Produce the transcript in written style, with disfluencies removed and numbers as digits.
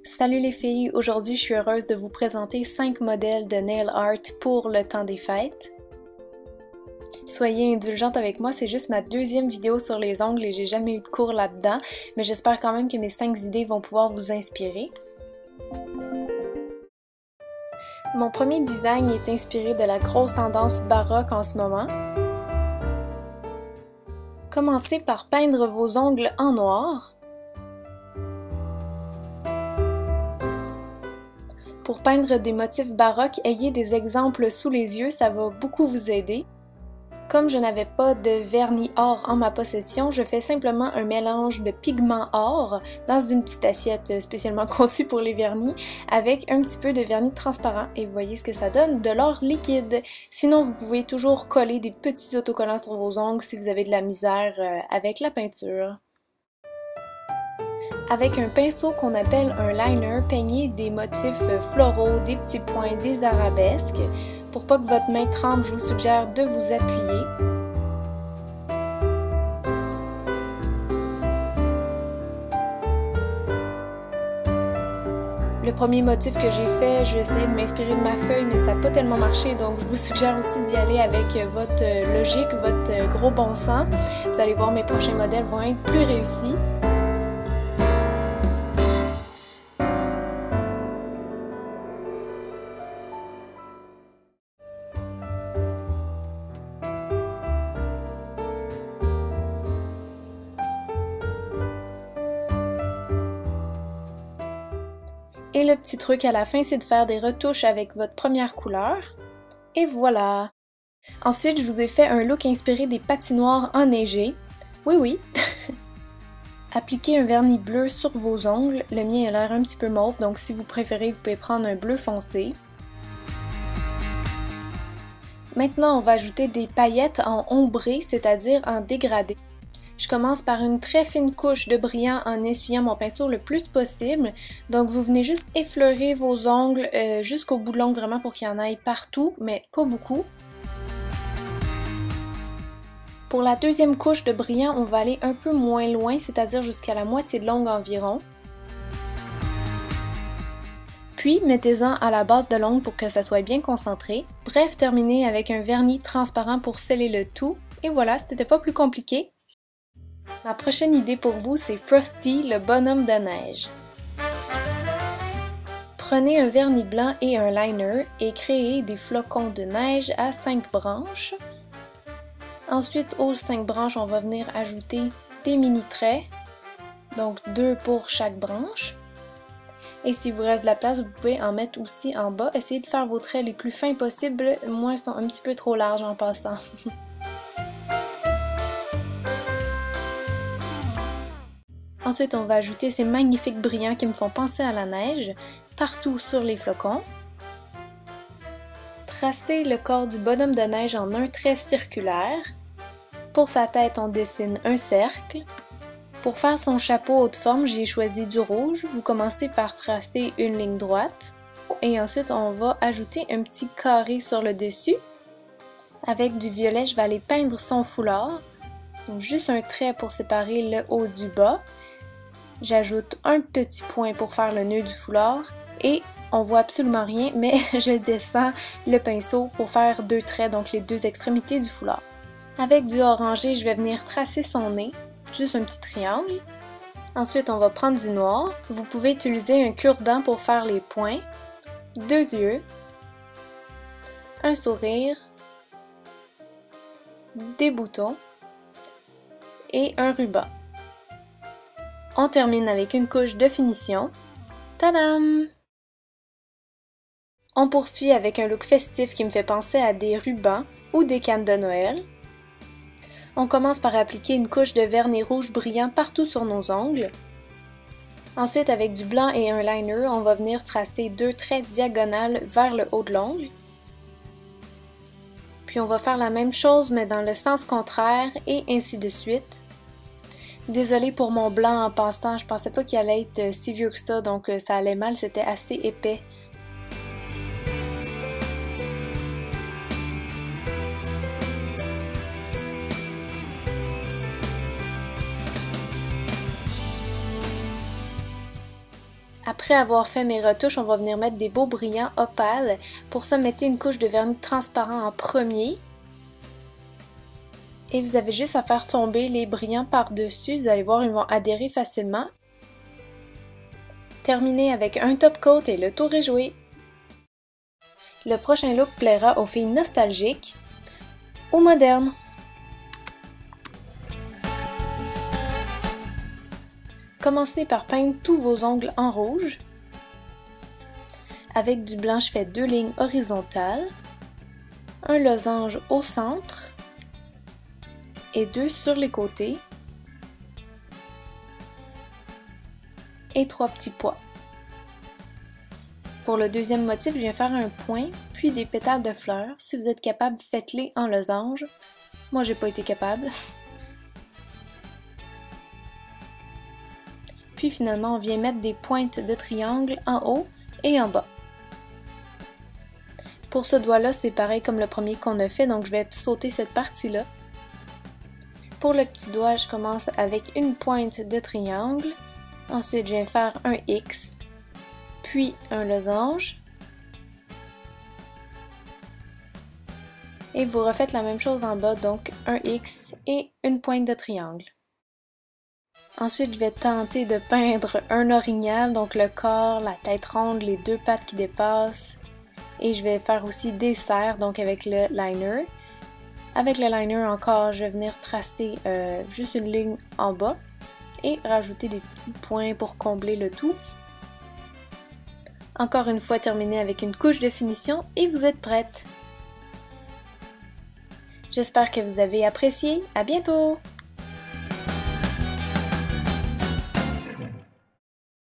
Salut les filles, aujourd'hui je suis heureuse de vous présenter 5 modèles de nail art pour le temps des fêtes. Soyez indulgente avec moi, c'est juste ma deuxième vidéo sur les ongles et j'ai jamais eu de cours là-dedans, mais j'espère quand même que mes 5 idées vont pouvoir vous inspirer. Mon premier design est inspiré de la grosse tendance baroque en ce moment. Commencez par peindre vos ongles en noir. Pour peindre des motifs baroques, ayez des exemples sous les yeux, ça va beaucoup vous aider. Comme je n'avais pas de vernis or en ma possession, je fais simplement un mélange de pigments or dans une petite assiette spécialement conçue pour les vernis avec un petit peu de vernis transparent et vous voyez ce que ça donne, de l'or liquide. Sinon, vous pouvez toujours coller des petits autocollants sur vos ongles si vous avez de la misère avec la peinture. Avec un pinceau qu'on appelle un liner, peignez des motifs floraux, des petits points, des arabesques. Pour pas que votre main tremble, je vous suggère de vous appuyer. Le premier motif que j'ai fait, je vais essayer de m'inspirer de ma feuille, mais ça n'a pas tellement marché, donc je vous suggère aussi d'y aller avec votre logique, votre gros bon sens. Vous allez voir, mes prochains modèles vont être plus réussis. Et le petit truc à la fin, c'est de faire des retouches avec votre première couleur. Et voilà! Ensuite, je vous ai fait un look inspiré des patinoires enneigées. Oui, oui! Appliquez un vernis bleu sur vos ongles. Le mien a l'air un petit peu mauve, donc si vous préférez, vous pouvez prendre un bleu foncé. Maintenant, on va ajouter des paillettes en ombré, c'est-à-dire en dégradé. Je commence par une très fine couche de brillant en essuyant mon pinceau le plus possible. Donc vous venez juste effleurer vos ongles jusqu'au bout de l'ongle vraiment pour qu'il y en aille partout, mais pas beaucoup. Pour la deuxième couche de brillant, on va aller un peu moins loin, c'est-à-dire jusqu'à la moitié de l'ongle environ. Puis mettez-en à la base de l'ongle pour que ça soit bien concentré. Bref, terminez avec un vernis transparent pour sceller le tout. Et voilà, c'était pas plus compliqué. Ma prochaine idée pour vous, c'est Frosty, le bonhomme de neige. Prenez un vernis blanc et un liner et créez des flocons de neige à 5 branches. Ensuite, aux 5 branches, on va venir ajouter des mini traits, donc 2 pour chaque branche. Et s'il vous reste de la place, vous pouvez en mettre aussi en bas. Essayez de faire vos traits les plus fins possibles, moi ils sont un petit peu trop larges en passant. Ensuite, on va ajouter ces magnifiques brillants qui me font penser à la neige partout sur les flocons. Tracez le corps du bonhomme de neige en un trait circulaire. Pour sa tête, on dessine un cercle. Pour faire son chapeau haute forme, j'ai choisi du rouge. Vous commencez par tracer une ligne droite. Et ensuite, on va ajouter un petit carré sur le dessus. Avec du violet, je vais aller peindre son foulard. Donc juste un trait pour séparer le haut du bas. J'ajoute un petit point pour faire le nœud du foulard et on voit absolument rien, mais je descends le pinceau pour faire 2 traits, donc les 2 extrémités du foulard. Avec du orangé, je vais venir tracer son nez, juste un petit triangle. Ensuite, on va prendre du noir. Vous pouvez utiliser un cure-dent pour faire les points, 2 yeux, un sourire, des boutons et un ruban. On termine avec une couche de finition. Tadam! On poursuit avec un look festif qui me fait penser à des rubans ou des cannes de Noël. On commence par appliquer une couche de vernis rouge brillant partout sur nos ongles. Ensuite, avec du blanc et un liner, on va venir tracer 2 traits diagonales vers le haut de l'ongle. Puis on va faire la même chose mais dans le sens contraire et ainsi de suite. Désolée pour mon blanc en passant, je pensais pas qu'il allait être si vieux que ça, donc ça allait mal, c'était assez épais. Après avoir fait mes retouches, on va venir mettre des beaux brillants opales. Pour ça, mettez une couche de vernis transparent en premier. Et vous avez juste à faire tomber les brillants par-dessus. Vous allez voir, ils vont adhérer facilement. Terminez avec un top coat et le tour est joué. Le prochain look plaira aux filles nostalgiques ou modernes. Commencez par peindre tous vos ongles en rouge. Avec du blanc, je fais 2 lignes horizontales, un losange au centre et 2 sur les côtés et 3 petits pois. Pour le deuxième motif, je viens faire un point, puis des pétales de fleurs. Si vous êtes capable, faites-les en losange. Moi, j'ai pas été capable. Puis finalement, on vient mettre des pointes de triangle en haut et en bas. Pour ce doigt-là, c'est pareil comme le premier qu'on a fait, donc je vais sauter cette partie-là. Pour le petit doigt, je commence avec une pointe de triangle. Ensuite, je viens faire un X, puis un losange. Et vous refaites la même chose en bas, donc un X et une pointe de triangle. Ensuite, je vais tenter de peindre un orignal, donc le corps, la tête ronde, les 2 pattes qui dépassent. Et je vais faire aussi des cerfs, donc avec le liner. Avec le liner encore, je vais venir tracer juste une ligne en bas et rajouter des petits points pour combler le tout. Encore une fois, terminé avec une couche de finition et vous êtes prête! J'espère que vous avez apprécié. À bientôt!